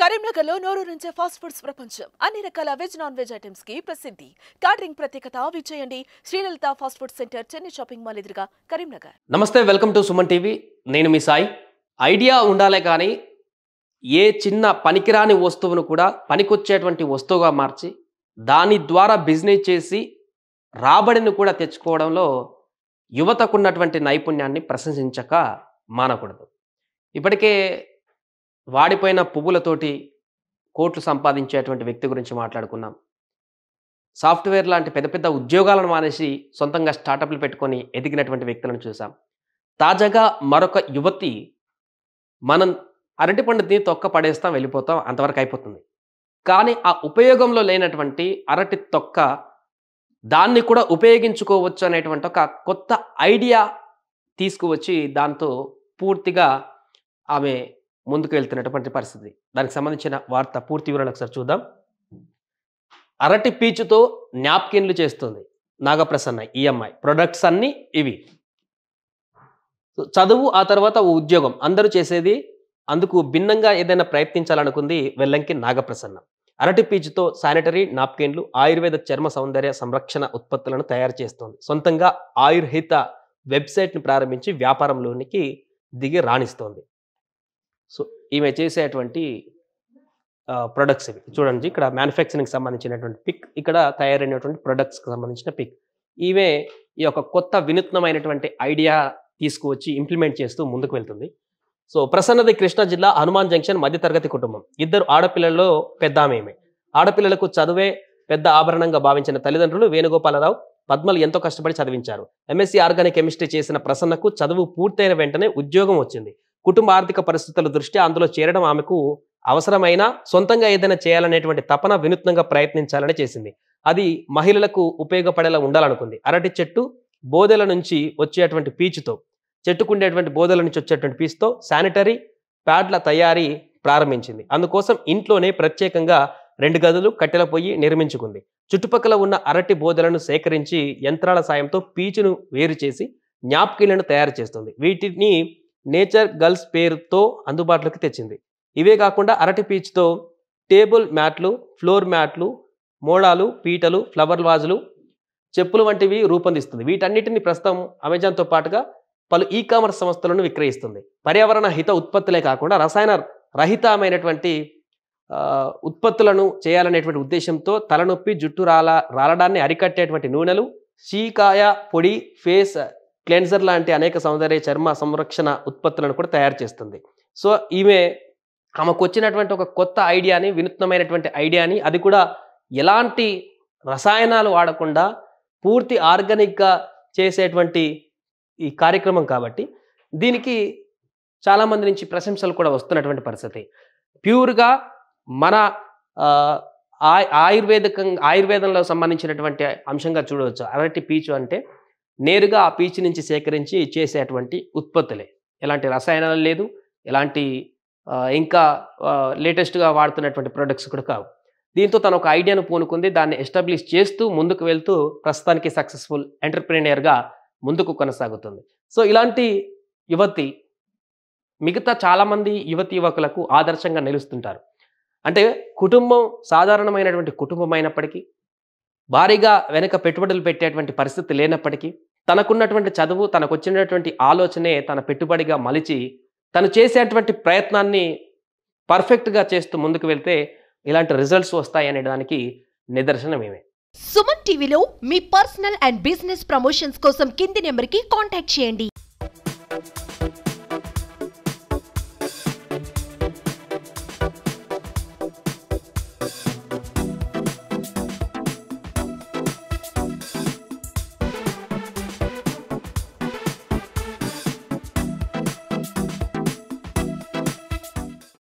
కరీంనగర్లో నోరూరించే fast foods ప్రపంచం. అన్ని రకాల వెజ్ నాన్ వెజ్ ఐటమ్స్ కి ప్రసిద్ధి. క్యాటరింగ్ ప్రత్యేకత విచ్చేయండి. Srilalitha fast food centre, Chennai shopping mall ఎదురుగా, కరీంనగర్. నమస్తే, వెల్కమ్ టు సుమన్ టీవీ. నేను మీ సాయి. ఐడియా ఉండాలే కానీ ఏ చిన్న పనికిరాని వస్తువును కూడా పనికొచ్చేటువంటి వస్తువుగా మార్చి దాని ద్వారా బిజినెస్ చేసి రాబడిని కూడా తెచ్చుకోవడంలో యువతకున్నటువంటి నైపుణ్యాన్ని ప్రశంసించక మానకూడదు. ఇప్పటికే వాడిపోయిన పువ్వులతోటి కోట్లు సంపాదించేటువంటి వ్యక్తి గురించి మాట్లాడుకున్నాం. సాఫ్ట్వేర్ లాంటి పెద్ద పెద్ద ఉద్యోగాలను మానేసి సొంతంగా స్టార్టప్లు పెట్టుకొని ఎదిగినటువంటి వ్యక్తులను చూసాం. తాజాగా మరొక యువతి మనం అరటి పండుని తొక్క పడేస్తాం, వెళ్ళిపోతాం, అంతవరకు అయిపోతుంది. కానీ ఆ ఉపయోగంలో లేనటువంటి అరటి తొక్క దాన్ని కూడా ఉపయోగించుకోవచ్చు అనేటువంటి ఒక కొత్త ఐడియా తీసుకువచ్చి దాంతో పూర్తిగా ఆమె ముందుకు వెళ్తున్నటువంటి పరిస్థితి. దానికి సంబంధించిన వార్త పూర్తి వివరాలు ఒకసారి చూద్దాం. అరటి పీచుతో న్యాప్కిన్లు చేస్తుంది నాగప్రసన్న. ఈఎంఐ ప్రొడక్ట్స్ అన్నీ ఇవి. చదువు, ఆ తర్వాత ఉద్యోగం, అందరూ చేసేది. అందుకు భిన్నంగా ఏదైనా ప్రయత్నించాలనుకుంది వెల్లంకి నాగప్రసన్న. అరటి పీచుతో శానిటరీ నాప్కిన్లు, ఆయుర్వేద చర్మ సౌందర్య సంరక్షణ ఉత్పత్తులను తయారు చేస్తుంది. సొంతంగా ఆయుర్హిత వెబ్సైట్ని ప్రారంభించి వ్యాపారంలోనికి దిగి రాణిస్తోంది. సో ఈమె చేసేటువంటి ప్రొడక్ట్స్ ఇవి చూడండి. ఇక్కడ మ్యానుఫ్యాక్చరింగ్కి సంబంధించినటువంటి పిక్, ఇక్కడ తయారైనటువంటి ప్రొడక్ట్స్కి సంబంధించిన పిక్. ఈమె ఈ యొక్క కొత్త వినూత్నమైనటువంటి ఐడియా తీసుకువచ్చి ఇంప్లిమెంట్ చేస్తూ ముందుకు వెళ్తుంది. సో ప్రసన్నది కృష్ణా జిల్లా హనుమాన్ జంక్షన్ మధ్యతరగతి కుటుంబం. 2 ఆడపిల్లల్లో పెద్ద ఆమె. ఆడపిల్లలకు చదువే పెద్ద ఆభరణంగా భావించిన తల్లిదండ్రులు వేణుగోపాలరావు, పద్మలు ఎంతో కష్టపడి చదివించారు. ఎంఎస్సీ ఆర్గానిక్ కెమిస్ట్రీ చేసిన ప్రసన్నకు చదువు పూర్తయిన వెంటనే ఉద్యోగం వచ్చింది. కుటుంబ ఆర్థిక పరిస్థితుల దృష్ట్యా అందులో చేరడం ఆమెకు అవసరమైన సొంతంగా ఏదైనా చేయాలనేటువంటి తపన వినూత్నంగా ప్రయత్నించాలని చేసింది. అది మహిళలకు ఉపయోగపడేలా ఉండాలనుకుంది. అరటి చెట్టు బోదెల నుంచి వచ్చేటువంటి పీచుతో, చెట్టుకుండేటువంటి బోదెల నుంచి వచ్చేటువంటి పీచుతో శానిటరీ ప్యాడ్ల తయారీ ప్రారంభించింది. అందుకోసం ఇంట్లోనే ప్రత్యేకంగా 2 గదులు, కట్టెల పొయ్యి నిర్మించుకుంది. చుట్టుపక్కల ఉన్న అరటి బోదెలను సేకరించి యంత్రాల సాయంతో పీచును వేరు చేసి న్యాప్కిన్లను తయారు చేస్తుంది. వీటిని నేచర్ గర్ల్స్ పేరుతో అందుబాటులోకి తెచ్చింది. ఇవే కాకుండా అరటి పీచుతో టేబుల్ మ్యాట్లు, ఫ్లోర్ మ్యాట్లు, మోడాలు, పీటలు, ఫ్లవర్ వాజులు, చెప్పులు వంటివి రూపొందిస్తుంది. వీటన్నిటిని ప్రస్తుతం అమెజాన్తో పాటుగా పలు ఈ-కామర్స్ సంస్థలను విక్రయిస్తుంది. పర్యావరణ హిత ఉత్పత్తులే కాకుండా రసాయన రహితమైనటువంటి ఉత్పత్తులను చేయాలనేటువంటి ఉద్దేశంతో తలనొప్పి, జుట్టు రాలడాన్ని అరికట్టేటువంటి నూనెలు, షీకాయ పొడి, ఫేస్ క్లెన్జర్ లాంటి అనేక సౌందర్య చర్మ సంరక్షణ ఉత్పత్తులను కూడా తయారు చేస్తుంది. సో ఆమెకు వచ్చినటువంటి ఒక కొత్త ఐడియాని, వినూత్నమైనటువంటి ఐడియాని, అది కూడా ఎలాంటి రసాయనాలు వాడకుండా పూర్తి ఆర్గానిక్గా చేసేటువంటి ఈ కార్యక్రమం కాబట్టి దీనికి చాలామంది నుంచి ప్రశంసలు కూడా వస్తున్నటువంటి పరిస్థితి. ప్యూర్గా మన ఆయుర్వేదంలో సంబంధించినటువంటి అంశంగా చూడవచ్చు. అరటి పీచు అంటే నేరుగా ఆ పీచు నుంచి సేకరించి చేసేటువంటి ఉత్పత్తులే. ఎలాంటి రసాయనాలు లేదు, ఎలాంటి ఇంకా లేటెస్ట్గా వాడుతున్నటువంటి ప్రొడక్ట్స్ కూడా కావు. దీంతో తను ఒక ఐడియాను పూనుకుంది. దాన్ని ఎస్టాబ్లిష్ చేస్తూ ముందుకు వెళ్తూ ప్రస్తుతానికి సక్సెస్ఫుల్ ఎంటర్ప్రెన్యూర్గా ముందుకు కొనసాగుతుంది. సో ఇలాంటి యువతి మిగతా చాలామంది యువకులకు ఆదర్శంగా నిలుస్తుంటారు. అంటే కుటుంబం సాధారణమైనటువంటి కుటుంబం అయినప్పటికీ, భారీగా వెనక పెట్టుబడులు పెట్టేటువంటి పరిస్థితి లేనప్పటికీ, తనకున్నటువంటి చదువు, తనకు వచ్చినటువంటి ఆలోచనే తన పెట్టుబడిగా మలిచి తను చేసేటువంటి ప్రయత్నాన్ని పర్ఫెక్ట్గా చేస్తూ ముందుకు వెళ్తే ఇలాంటి రిజల్ట్స్ వస్తాయి అనే దానికి నిదర్శనమేమే. సుమన్ టీవీలో మీ పర్సనల్ అండ్ బిజినెస్ ప్రమోషన్స్ కోసం కింది నెంబర్కి కాంటాక్ట్ చేయండి.